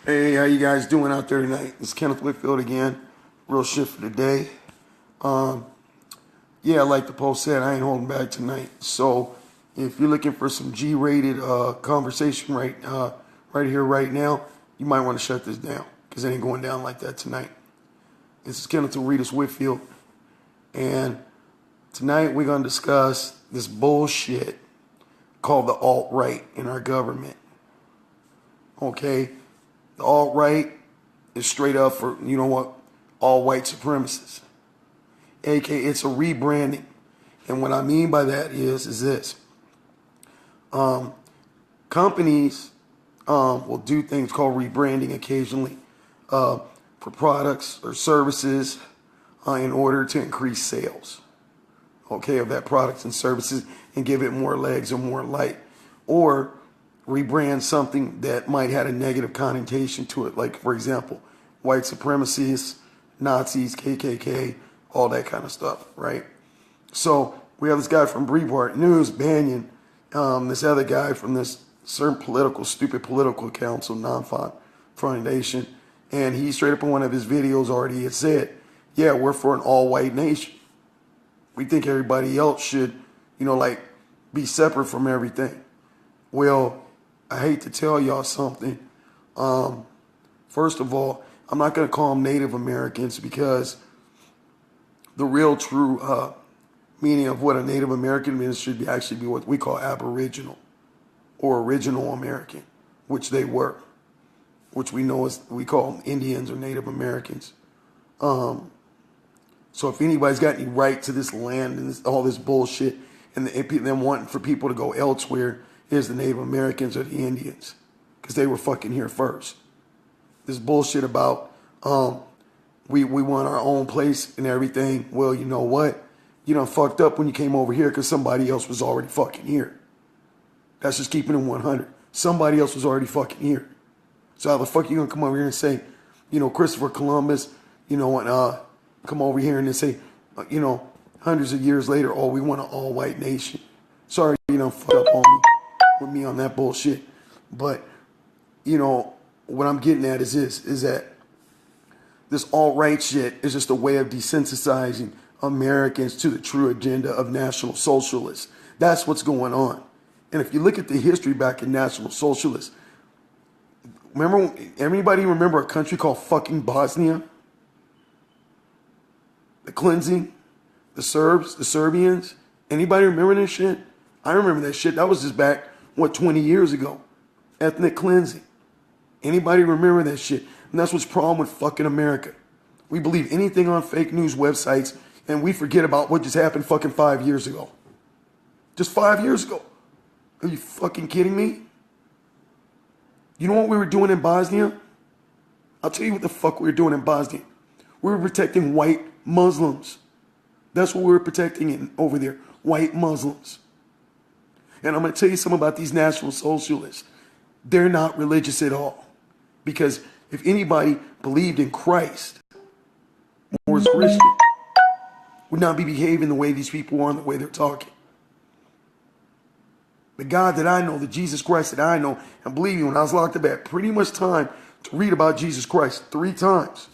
Hey, how you guys doing out there tonight? It's Kenneth Whitfield again. Real shit for the day. Yeah, like the post said, I ain't holding back tonight. So if you're looking for some G-rated conversation right here, right now, you might want to shut this down because it ain't going down like that tonight. This is Kenneth Whitfield, and tonight we're going to discuss this bullshit called the alt-right in our government. Okay? The alt-right is straight up for, you know what, all white supremacists. AKA, it's a rebranding. And what I mean by that is this. Companies will do things called rebranding occasionally for products or services in order to increase sales, okay, of that products and services and give it more legs or more light. Or rebrand something that might have a negative connotation to it, like, for example, white supremacists, Nazis, KKK, all that kind of stuff, right? So we have this guy from Breitbart News, Banyan, this other guy from this certain stupid political council, non-foundation, and he straight up in one of his videos already had said, yeah, we're for an all-white nation. We think everybody else should, like, be separate from everything. Well, I hate to tell y'all something. First of all, I'm not going to call them Native Americans because the real true meaning of what a Native American means should actually be what we call Aboriginal or Original American, which they were, which we call them Indians or Native Americans. So if anybody's got any right to this land and all this bullshit and them wanting for people to go elsewhere, is the Native Americans or the Indians, because they were fucking here first. This bullshit about we want our own place and everything. Well, you know what? You done fucked up when you came over here because somebody else was already fucking here. That's just keeping it 100. Somebody else was already fucking here. So how the fuck you gonna come over here and say, Christopher Columbus, and come over here and then say, hundreds of years later, oh, we want an all-white nation. Sorry, fuck up on me. With me on that bullshit. But, what I'm getting at is that this alt-right shit is just a way of desensitizing Americans to the true agenda of National Socialists. That's what's going on. And if you look at the history back in National Socialists, everybody remember a country called fucking Bosnia? The cleansing, the Serbs, the Serbians. Anybody remember this shit? I remember that shit. That was just back 20 years ago. Ethnic cleansing. Anybody remember that shit? And that's what's the problem with fucking America. We believe anything on fake news websites and we forget about what just happened fucking 5 years ago. Just 5 years ago. Are you fucking kidding me? You know what we were doing in Bosnia? I'll tell you what the fuck we were doing in Bosnia. We were protecting white Muslims. That's what we were protecting over there. White Muslims. And I'm going to tell you something about these National Socialists. They're not religious at all. Because if anybody believed in Christ or was Christian, would not be behaving the way these people are and the way they're talking. The God that I know, the Jesus Christ that I know, and believe me, when I was locked up, I had pretty much time to read about Jesus Christ 3 times.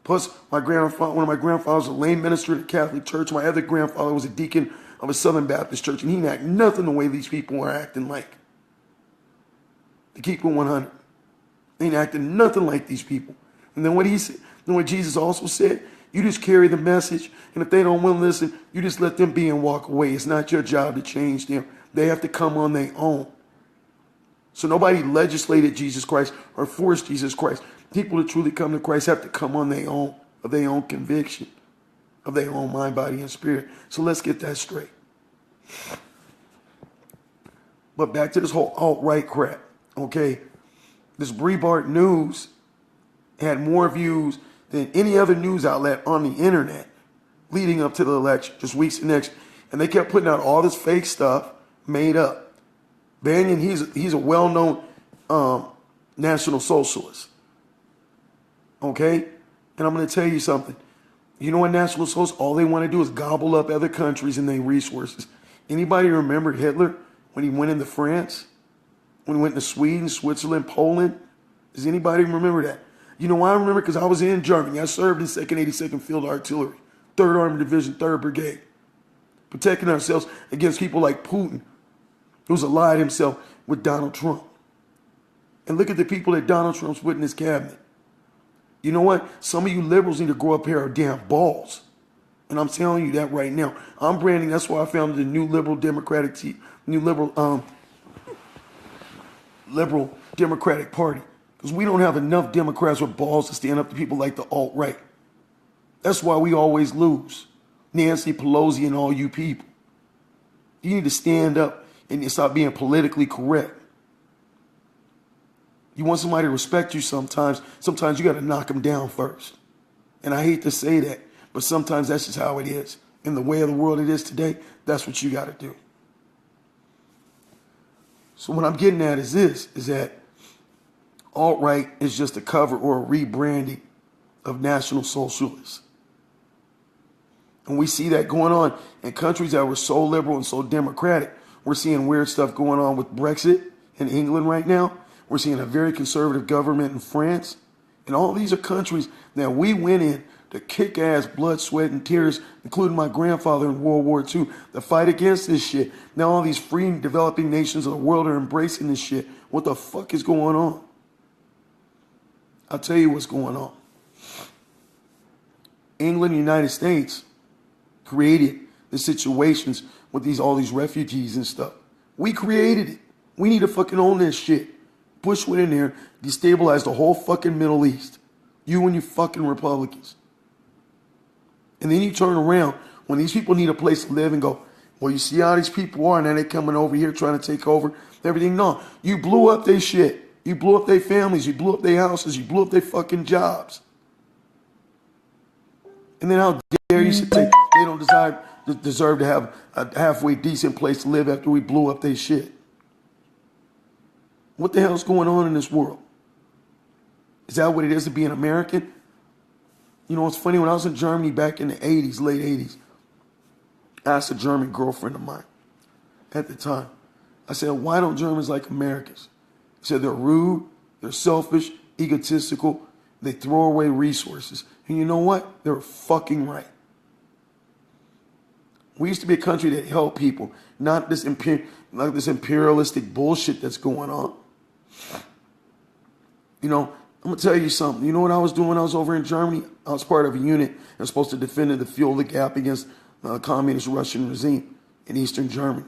Plus, one of my grandfathers was a lay minister at a Catholic church. My other grandfather was a deacon of a Southern Baptist church, and he didn't act nothing the way these people are acting like. To keep it 100. They ain't acting nothing like these people. And then what he said, what Jesus also said, you just carry the message, and if they don't want to listen, you just let them be and walk away. It's not your job to change them. They have to come on their own. So nobody legislated Jesus Christ or forced Jesus Christ. People that truly come to Christ have to come on their own, of their own conviction, of their own mind, body, and spirit. So let's get that straight. But back to this whole alt-right crap, okay? This Breitbart News had more views than any other news outlet on the internet leading up to the election, just weeks and next. And they kept putting out all this fake stuff made up. Banyan, he's a well-known National Socialist. Okay? And I'm going to tell you something. You know what National Socialists, all they want to do is gobble up other countries and their resources. Anybody remember Hitler when he went into France? When he went to Sweden, Switzerland, Poland? Does anybody remember that? You know why I remember? Because I was in Germany. I served in 2nd 82nd Field Artillery, 3rd Armored Division, 3rd Brigade, protecting ourselves against people like Putin, who's allied himself with Donald Trump. And look at the people that Donald Trump's put in his cabinet. You know what? Some of you liberals need to grow up a pair of damn balls. And I'm telling you that right now. I'm branding. That's why I founded the new liberal democratic liberal Democratic Party. Because we don't have enough Democrats with balls to stand up to people like the alt-right. That's why we always lose. Nancy Pelosi and all you people. You need to stand up and stop being politically correct. You want somebody to respect you sometimes you got to knock them down first. And I hate to say that, but sometimes that's just how it is. In the way of the world it is today, that's what you got to do. So what I'm getting at is this, is that alt-right is just a cover or a rebranding of National Socialists. And we see that going on in countries that were so liberal and so democratic. We're seeing weird stuff going on with Brexit in England right now. We're seeing a very conservative government in France. And all these are countries that we went in to kick ass, blood, sweat, and tears, including my grandfather in World War II, to fight against this shit. Now all these free developing nations of the world are embracing this shit. What the fuck is going on? I'll tell you what's going on. England and the United States created the situations with all these refugees and stuff. We created it. We need to fucking own this shit. Bush went in there, destabilized the whole fucking Middle East. You and your fucking Republicans. And then you turn around when these people need a place to live and go, well, you see how these people are, and then they coming over here trying to take over everything. No, you blew up their shit. You blew up their families. You blew up their houses. You blew up their fucking jobs. And then how dare you say they don't deserve to have a halfway decent place to live after we blew up their shit? What the hell's going on in this world? Is that what it is to be an American? You know, it's funny, when I was in Germany back in the 80s, late 80s, I asked a German girlfriend of mine at the time. I said, why don't Germans like Americans? She said, they're rude, they're selfish, egotistical, they throw away resources. And you know what? They were fucking right. We used to be a country that helped people, not this imperialistic bullshit that's going on. You know, I'm going to tell you something. You know what I was doing when I was over in Germany? I was part of a unit that was supposed to defend and fuel the gap against the communist Russian regime in Eastern Germany.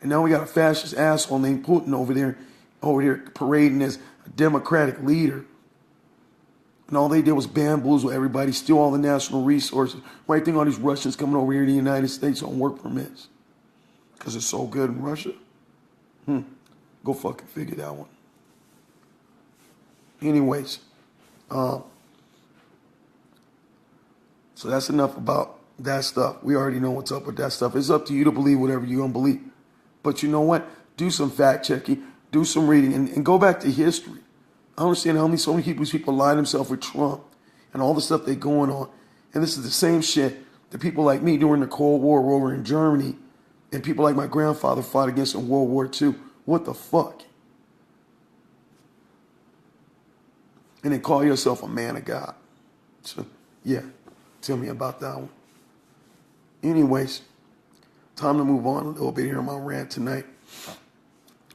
And now we got a fascist asshole named Putin over there parading as a democratic leader. And all they did was bamboozle everybody, steal all the national resources. Why do you think all these Russians coming over here to the United States on work permits? Because it's so good in Russia? Go fucking figure that one. Anyways, so that's enough about that stuff. We already know what's up with that stuff. It's up to you to believe whatever you're going to believe. But you know what? Do some fact checking, do some reading, and go back to history. I understand how so many people lie themselves with Trump and all the stuff they're going on. And this is the same shit that people like me during the Cold War were over in Germany and people like my grandfather fought against in World War II. What the fuck? And then call yourself a man of God. So, yeah, tell me about that one. Anyways, time to move on a little bit here on my rant tonight.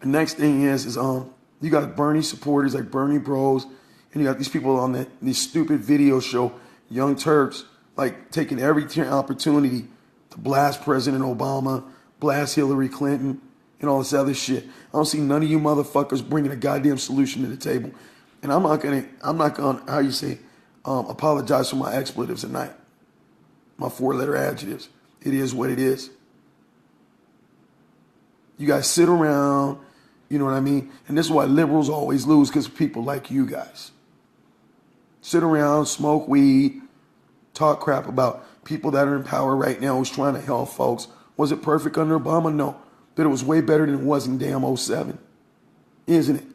The next thing is you got Bernie supporters like Bernie Bros, and you got these people on this stupid video show, Young Turks, like taking every opportunity to blast President Obama, blast Hillary Clinton, and all this other shit. I don't see none of you motherfuckers bringing a goddamn solution to the table. And I'm not gonna, how you say, apologize for my expletives tonight. My 4-letter adjectives. It is what it is. You guys sit around, you know what I mean? And this is why liberals always lose, because of people like you guys. Sit around, smoke weed, talk crap about people that are in power right now who's trying to help folks. Was it perfect under Obama? No. But it was way better than it was in damn 07. Isn't it?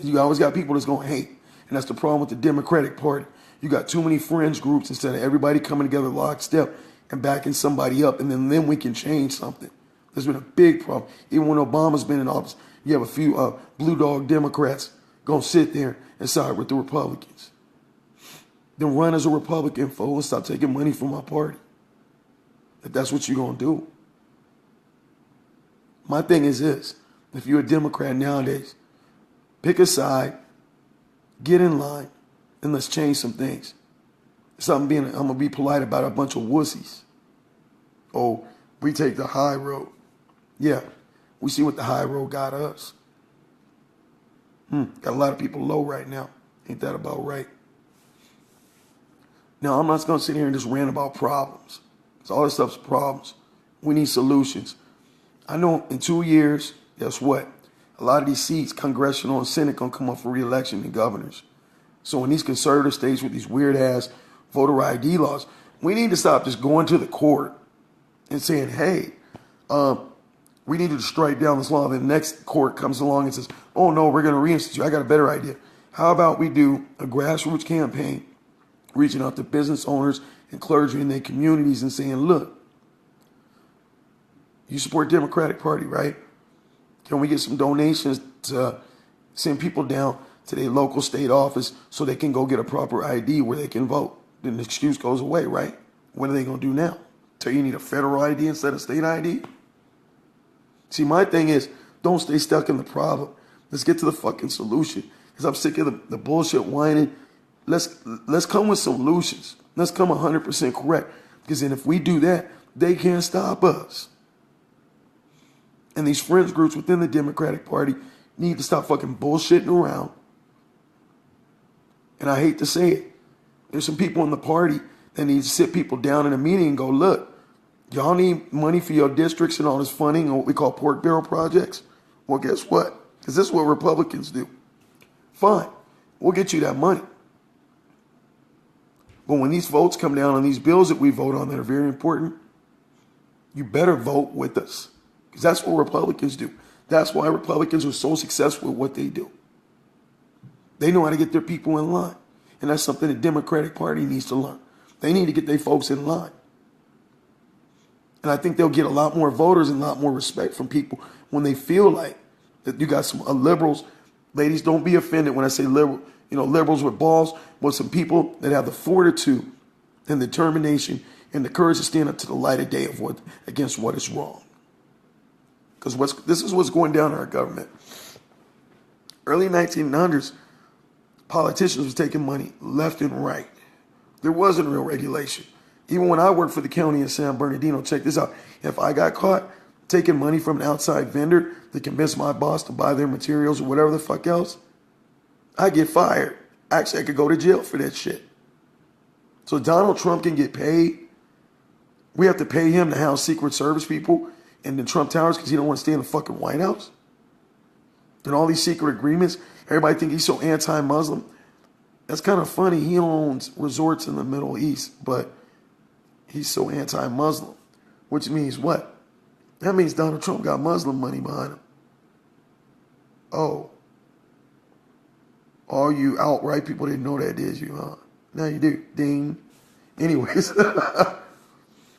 You always got people that's going to hate. And that's the problem with the Democratic Party. You got too many fringe groups instead of everybody coming together lockstep and backing somebody up, and then we can change something. There's been a big problem. Even when Obama's been in office, you have a few blue dog Democrats gonna sit there and side with the Republicans. Then run as a Republican, fool, and stop taking money from my party. If that's what you're gonna do. My thing is this: if you're a Democrat nowadays, pick a side, get in line, and let's change some things. I'm gonna be polite about a bunch of wussies. Oh, we take the high road. Yeah, we see what the high road got us. Got a lot of people low right now. Ain't that about right? Now, I'm not gonna sit here and just rant about problems. Because all this stuff's problems. We need solutions. I know in 2 years, guess what? A lot of these seats, congressional and Senate, gonna come up for re-election in governors. So in these conservative states with these weird ass voter ID laws, we need to stop just going to the court and saying, hey, we need to strike down this law. Then the next court comes along and says, oh no, we're going to reinstitute. I got a better idea. How about we do a grassroots campaign reaching out to business owners and clergy in their communities and saying, look, you support Democratic Party, right? Can we get some donations to send people down to their local state office so they can go get a proper ID where they can vote? Then the excuse goes away, right? What are they going to do now? Tell you need a federal ID instead of state ID? See, my thing is, don't stay stuck in the problem. Let's get to the fucking solution. Because I'm sick of the bullshit whining. Let's come with solutions. Let's come 100% correct. Because then if we do that, they can't stop us. And these fringe groups within the Democratic Party need to stop fucking bullshitting around. And I hate to say it. There's some people in the party that need to sit people down in a meeting and go, look, y'all need money for your districts and all this funding and what we call pork barrel projects. Well, guess what? Because this is what Republicans do. Fine, we'll get you that money. But when these votes come down on these bills that we vote on that are very important, you better vote with us. Because that's what Republicans do. That's why Republicans are so successful at what they do. They know how to get their people in line. And that's something the Democratic Party needs to learn. They need to get their folks in line. And I think they'll get a lot more voters and a lot more respect from people when they feel like that you got some liberals. Ladies, don't be offended when I say liberal, liberals with balls, but some people that have the fortitude and the determination and the courage to stand up to the light of day against what is wrong. Because this is what's going down in our government. Early 1900s, politicians was taking money left and right. There wasn't real regulation. Even when I worked for the county in San Bernardino, check this out. If I got caught taking money from an outside vendor to convince my boss to buy their materials or whatever the fuck else, I'd get fired. Actually, I could go to jail for that shit. So Donald Trump can get paid. We have to pay him to house Secret Service people in the Trump Towers because he don't want to stay in the fucking White House. And all these secret agreements, everybody think he's so anti-Muslim. That's kind of funny. He owns resorts in the Middle East, but he's so anti-Muslim, which means what? That means Donald Trump got Muslim money behind him. Oh. All you outright people didn't know that, did you, huh? Now you do. Ding. Anyways.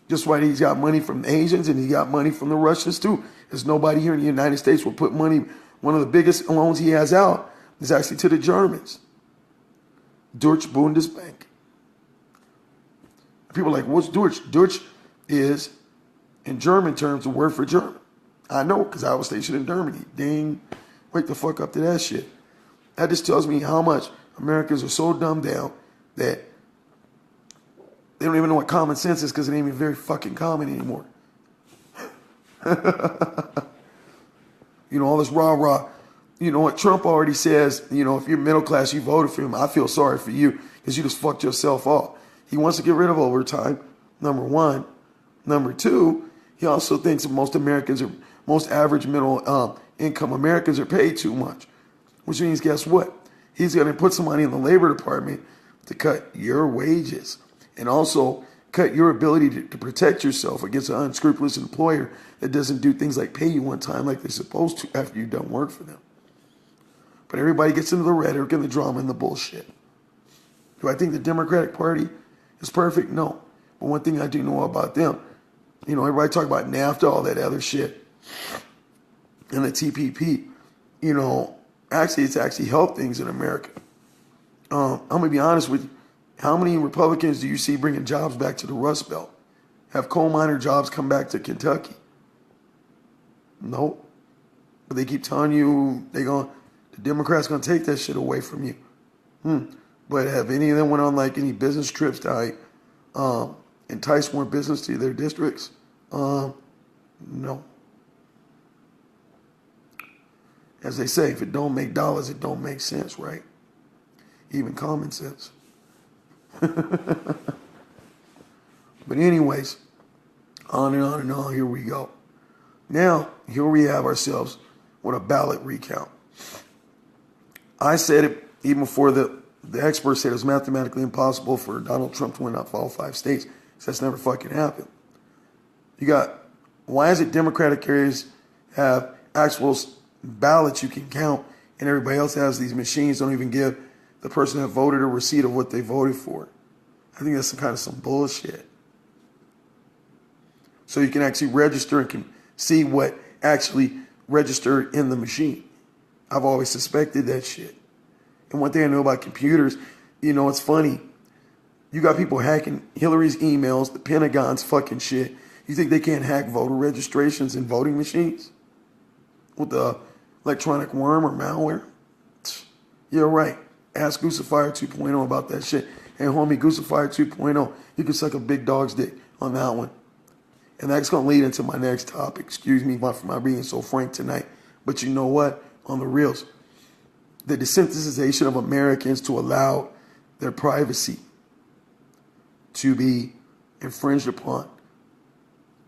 Just why he's got money from the Asians and he got money from the Russians too. There's nobody here in the United States will put money. One of the biggest loans he has out is actually to the Germans. Deutsche Bundesbank. People are like, what's Deutsch? Deutsch is, in German terms, the word for German. I know, because I was stationed in Germany. Ding. Wake the fuck up to that shit. That just tells me how much Americans are so dumbed down that they don't even know what common sense is because it ain't even very fucking common anymore. All this rah-rah. You know what? Trump already says, if you're middle class, you voted for him. I feel sorry for you because you just fucked yourself up. He wants to get rid of overtime, number one. Number two, he also thinks that most average middle income Americans are paid too much. Which means, guess what? He's going to put some money in the Labor Department to cut your wages and also cut your ability to protect yourself against an unscrupulous employer that doesn't do things like pay you on time like they're supposed to after you've done work for them. But everybody gets into the rhetoric and the drama and the bullshit. Do I think the Democratic Party is perfect? No. But one thing I do know about them, everybody talk about NAFTA, all that other shit. And the TPP, it's actually helped things in America. I'm going to be honest with you. How many Republicans do you see bringing jobs back to the Rust Belt? Have coal miner jobs come back to Kentucky? Nope. But they keep telling you the Democrats going to take that shit away from you. But have any of them went on like any business trips to entice more business to their districts? No. As they say, if it don't make dollars, it don't make sense, right? Even common sense. But anyways, on and on and on, here we go. Now, here we have ourselves with a ballot recount. I said it even before the experts said it was mathematically impossible for Donald Trump to win out for all 5 states. So that's never fucking happened. Why is it Democratic areas have actual ballots you can count and everybody else has these machines don't even give the person that voted a receipt of what they voted for? I think that's some bullshit. So you can actually register and can see what actually registered in the machine. I've always suspected that shit. And one thing I know about computers, it's funny. You got people hacking Hillary's emails, the Pentagon's fucking shit. You think they can't hack voter registrations and voting machines with the electronic worm or malware? You're right. Ask Goosefire 2.0 about that shit. And homie, Goosefire 2.0, you can suck a big dog's dick on that one. And that's going to lead into my next topic. Excuse me for my being so frank tonight. But you know what? On the reals, the desensitization of Americans to allow their privacy to be infringed upon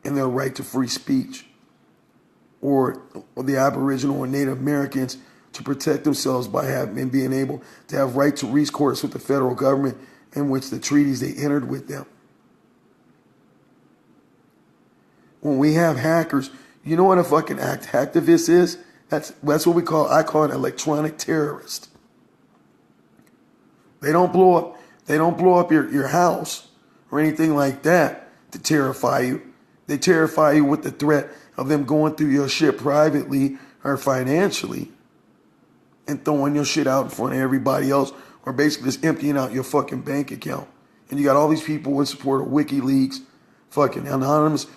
and their right to free speech, or the Aboriginal or Native Americans to protect themselves by being able to have right to recourse with the federal government in which the treaties they entered with them. When we have hackers, you know what a fucking hacktivist is? That's what I call an electronic terrorist. They don't blow up your house or anything like that to terrify you. They terrify you with the threat of them going through your shit privately or financially and throwing your shit out in front of everybody else, or basically just emptying out your fucking bank account. And you got all these people in support of WikiLeaks, fucking anonymous.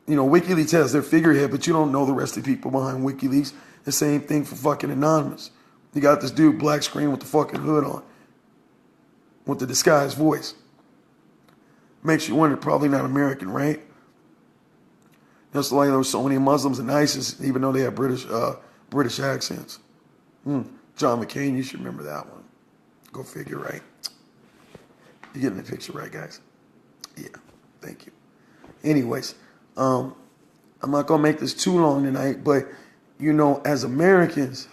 WikiLeaks has their figurehead, but you don't know the rest of the people behind WikiLeaks. The same thing for fucking Anonymous. You got this dude black screen with the fucking hood on, with the disguised voice. Makes you wonder, probably not American, right? Just like there were so many Muslims in ISIS, even though they have British accents. John McCain, you should remember that one. Go figure, right? You're getting the picture, right, guys? Yeah, thank you. Anyways, I'm not going to make this too long tonight, but, as Americans,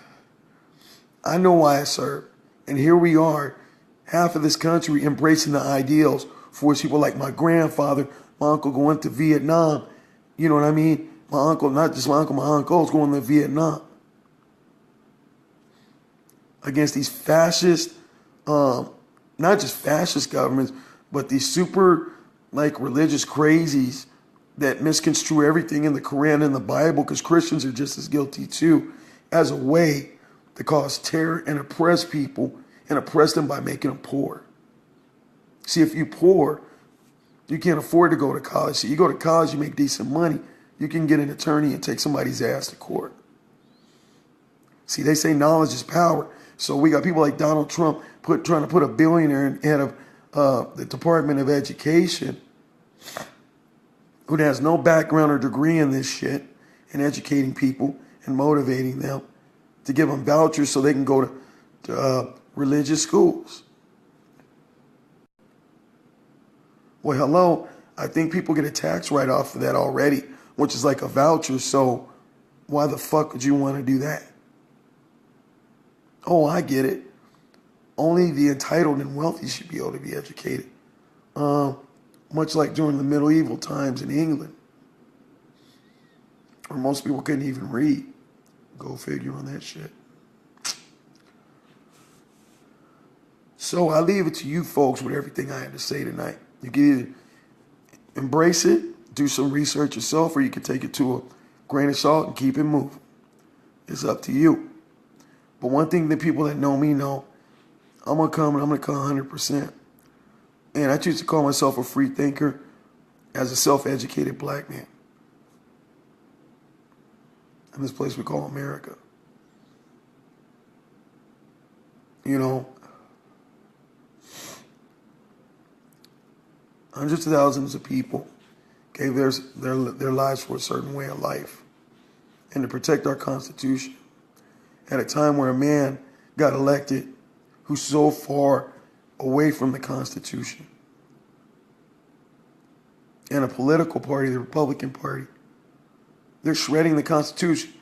I know why I serve. And here we are, half of this country embracing the ideals for which people like my grandfather, my uncle going to Vietnam. You know what I mean? My uncle, not just my uncle, my uncle's going to Vietnam. Against these fascist, not just fascist governments, but these super, religious crazies that misconstrue everything in the Quran and the Bible, because Christians are just as guilty too, as a way to cause terror and oppress people and oppress them by making them poor. See, if you're poor, you can't afford to go to college. So you go to college, you make decent money, you can get an attorney and take somebody's ass to court. See, they say knowledge is power. So we got people like Donald Trump trying to put a billionaire in head of the Department of Education who has no background or degree in this shit, and educating people and motivating them to give them vouchers so they can go to religious schools. Well, hello, I think people get a tax write-off for that already, which is like a voucher, so why the fuck would you want to do that? Oh, I get it. Only the entitled and wealthy should be able to be educated. Much like during the medieval times in England, where most people couldn't even read. Go figure on that shit. So I leave it to you folks with everything I had to say tonight. You can either embrace it, do some research yourself, or you can take it to grain of salt and keep it moving. It's up to you. But one thing that people that know me know, I'm going to come and I'm going to come 100%. And I choose to call myself a free thinker as a self-educated black man in this place we call America. You know, hundreds of thousands of people gave their lives for a certain way of life and to protect our Constitution at a time where a man got elected who's so far away from the Constitution. And a political party, the Republican Party, they're shredding the Constitution.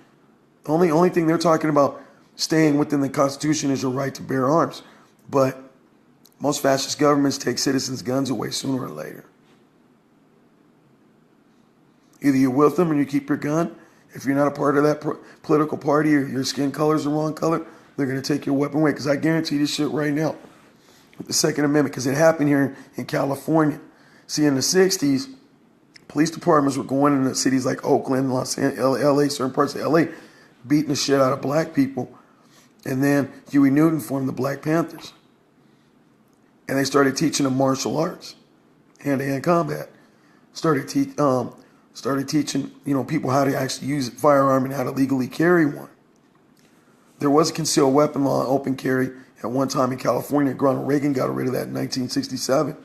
The only thing they're talking about staying within the Constitution is your right to bear arms. But most fascist governments take citizens' guns away sooner or later. Either you're with them and you keep your gun. If you're not a part of that political party or your skin color is the wrong color, they're going to take your weapon away. Because I guarantee this shit right now with the Second Amendment, because it happened here in California. See, in the 60s, police departments were going into cities like Oakland, Los Angeles, LA, certain parts of LA, beating the shit out of black people. And then Huey Newton formed the Black Panthers. And they started teaching them martial arts, hand-to-hand combat. Started teaching, people how to actually use a firearm and how to legally carry one. There was a concealed weapon law, open carry, at one time in California. Ronald Reagan got rid of that in 1967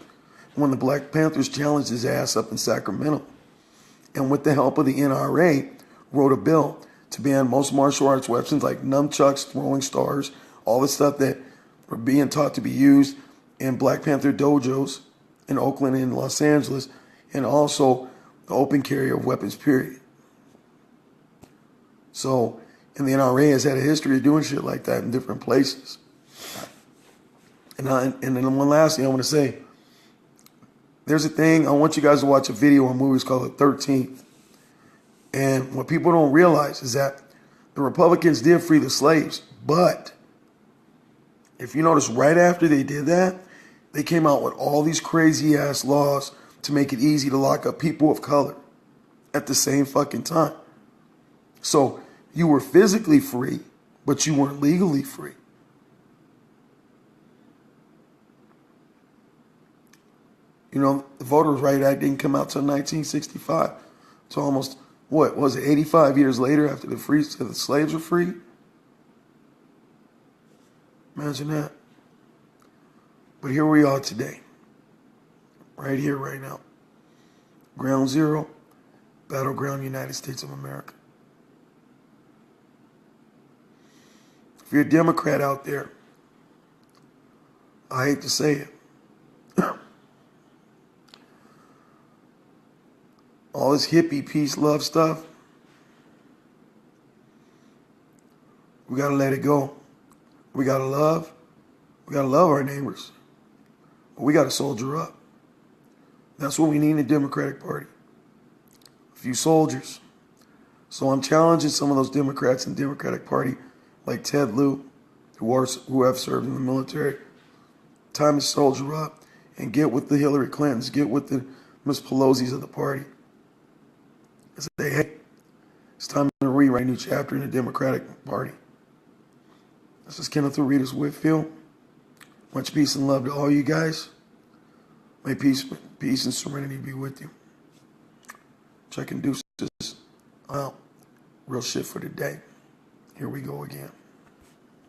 when the Black Panthers challenged his ass up in Sacramento. And with the help of the NRA, wrote a bill to ban most martial arts weapons like nunchucks, throwing stars, all the stuff that were being taught to be used in Black Panther dojos in Oakland and Los Angeles, and also the open carry of weapons, period. So, and the NRA has had a history of doing shit like that in different places. And then one last thing I want to say, there's a thing, I want you guys to watch a video or movie, it's called The 13th. And what people don't realize is that the Republicans did free the slaves, but if you notice, right after they did that, they came out with all these crazy ass laws to make it easy to lock up people of color at the same fucking time. So you were physically free, but you weren't legally free. You know, the Voters' Right Act didn't come out till 1965. So almost, 85 years later after the slaves were free? Imagine that. But here we are today. Right here, right now. Ground zero, battleground United States of America. If you're a Democrat out there, I hate to say it, all this hippie, peace, love stuff, we got to let it go. We got to love our neighbors. But we got to soldier up. That's what we need in the Democratic Party. A few soldiers. So I'm challenging some of those Democrats in the Democratic Party, like Ted Lieu, who have served in the military. Time to soldier up and get with the Hillary Clintons, get with the Miss Pelosi's of the party. I say, hey, it's time to rewrite a new chapter in the Democratic Party. This is Kenneth Reedus Whitfield. Much peace and love to all you guys. May peace and serenity be with you. Check and deuces. Well, real shit for today. Here we go again.